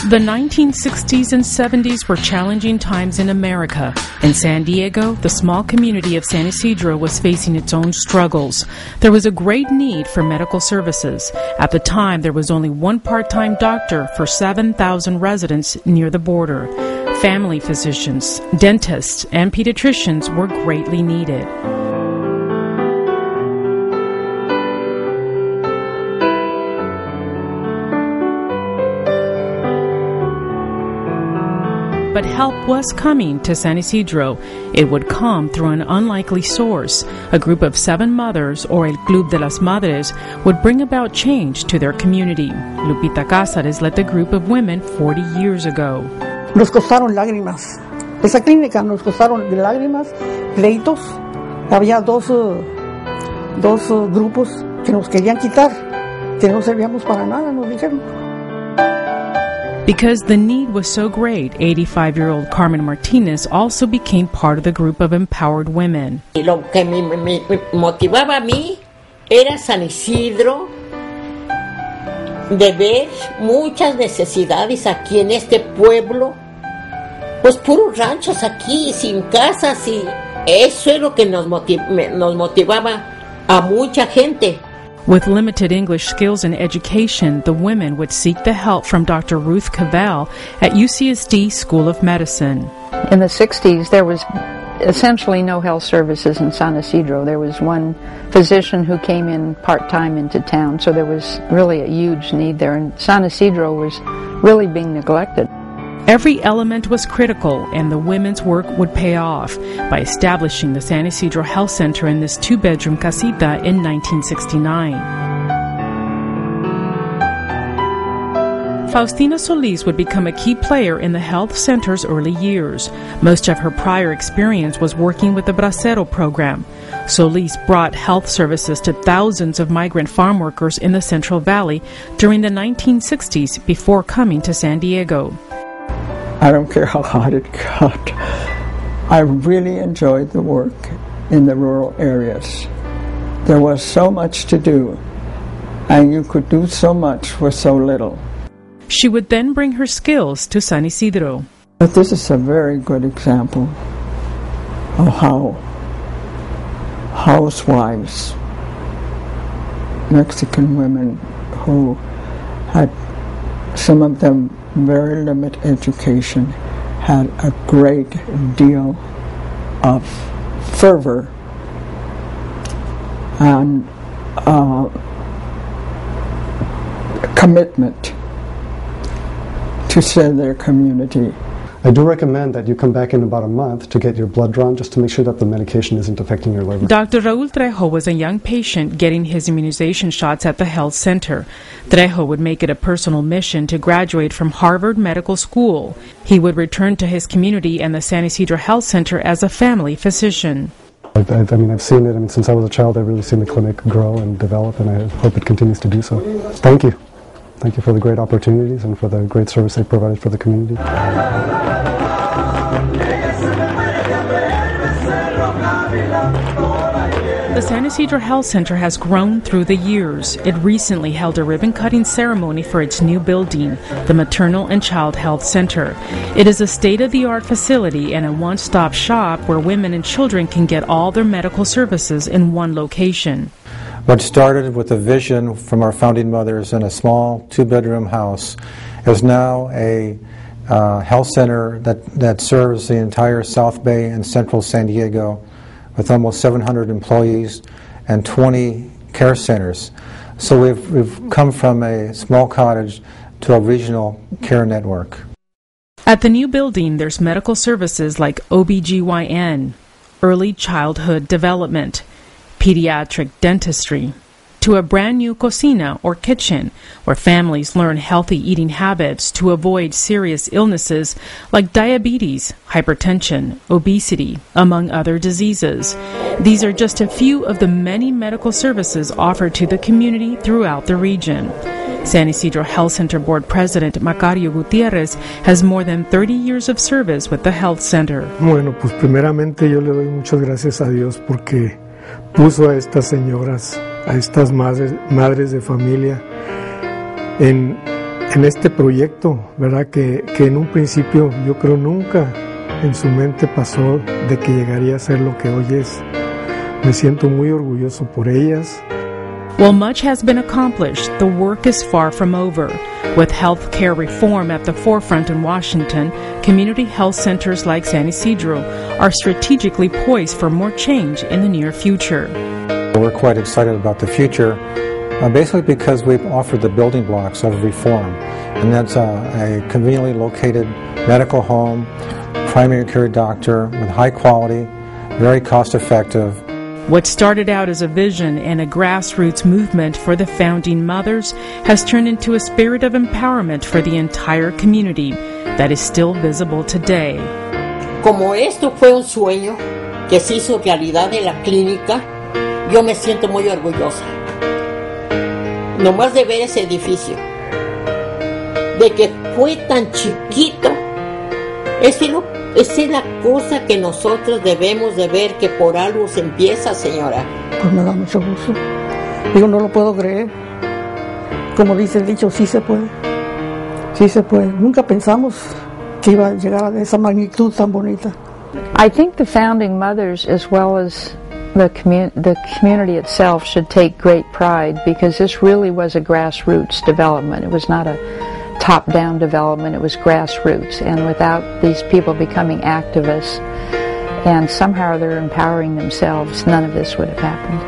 The 1960s and 70s were challenging times in America. In San Diego, the small community of San Ysidro was facing its own struggles. There was a great need for medical services. At the time, there was only one part-time doctor for 7,000 residents near the border. Family physicians, dentists, and pediatricians were greatly needed. But help was coming to San Ysidro. It would come through an unlikely source. A group of 7 mothers, or El Club de las Madres, would bring about change to their community. Lupita Cázares led the group of women 40 years ago. Nos costaron lágrimas. Esa clínica nos costaron de lágrimas, pleitos. Había dos grupos que nos querían quitar, que no servíamos para nada, nos dijeron. Because the need was so great, 85-year-old Carmen Martinez also became part of the group of empowered women. Y lo que me motivaba a mí era San Isidro, de ver muchas necesidades aquí en este pueblo, pues puros ranchos aquí, sin casas, y eso es lo que nos motivaba a mucha gente. With limited English skills and education, the women would seek the help from Dr. Ruth Cavell at UCSD School of Medicine. In the 60s, there was essentially no health services in San Ysidro. There was one physician who came in part-time into town, so there was really a huge need there, and San Ysidro was really being neglected. Every element was critical, and the women's work would pay off by establishing the San Ysidro Health Center in this 2-bedroom casita in 1969. Faustina Solis would become a key player in the health center's early years. Most of her prior experience was working with the Bracero program. Solis brought health services to thousands of migrant farm workers in the Central Valley during the 1960s before coming to San Diego. I don't care how hot it got. I really enjoyed the work in the rural areas. There was so much to do, and you could do so much for so little. She would then bring her skills to San Ysidro. But this is a very good example of how housewives, Mexican women who had, some of them, very limited education, had a great deal of fervor and commitment to serve their community. I do recommend that you come back in about a month to get your blood drawn, just to make sure that the medication isn't affecting your liver. Dr. Raul Trejo was a young patient getting his immunization shots at the health center. Trejo would make it a personal mission to graduate from Harvard Medical School. He would return to his community and the San Ysidro Health Center as a family physician. I've seen it. Since I was a child, I've really seen the clinic grow and develop, and I hope it continues to do so. Thank you. Thank you for the great opportunities and for the great service they provided for the community. The San Ysidro Health Center has grown through the years. It recently held a ribbon-cutting ceremony for its new building, the Maternal and Child Health Center. It is a state-of-the-art facility and a one-stop shop where women and children can get all their medical services in one location. What started with a vision from our founding mothers in a small 2-bedroom house is now a health center that serves the entire South Bay and Central San Diego, with almost 700 employees and 20 care centers. So we've come from a small cottage to a regional care network. At the new building, there's medical services like OBGYN, early childhood development, pediatric dentistry, to a brand new cocina or kitchen where families learn healthy eating habits to avoid serious illnesses like diabetes, hypertension, obesity, among other diseases. These are just a few of the many medical services offered to the community throughout the region. San Ysidro Health Center Board President Macario Gutierrez has more than 30 years of service with the health center. Bueno, pues primeramente yo le doy muchas gracias a Dios porque puso a estas señoras, a estas madres de familia en en este proyecto, ¿verdad? Que en un principio yo creo nunca en su mente pasó de que llegaría a ser lo que hoy es. Me siento muy orgulloso por ellas. While much has been accomplished, the work is far from over. With health care reform at the forefront in Washington, community health centers like San Ysidro are strategically poised for more change in the near future. We're quite excited about the future, basically because we've offered the building blocks of reform, and that's a conveniently located medical home, primary care doctor with high quality, very cost effective. What started out as a vision and a grassroots movement for the founding mothers has turned into a spirit of empowerment for the entire community that is still visible today. Como esto fue un sueño que se hizo realidad en la clínica, yo me siento muy orgullosa. Nomás de ver ese edificio, de que fue tan chiquito, esa es la cosa que nosotros debemos de ver, que por algo se empieza, señora. Pues me da mucho gusto. Digo, no lo puedo creer. Como dice el dicho, sí se puede. Sí se puede. Nunca pensamos que iba a llegar a esa magnitud tan bonita. I think the founding mothers, as well as the community itself, should take great pride, because this really was a grassroots development. It was not a top-down development, it was grassroots, and without these people becoming activists and somehow they're empowering themselves, none of this would have happened.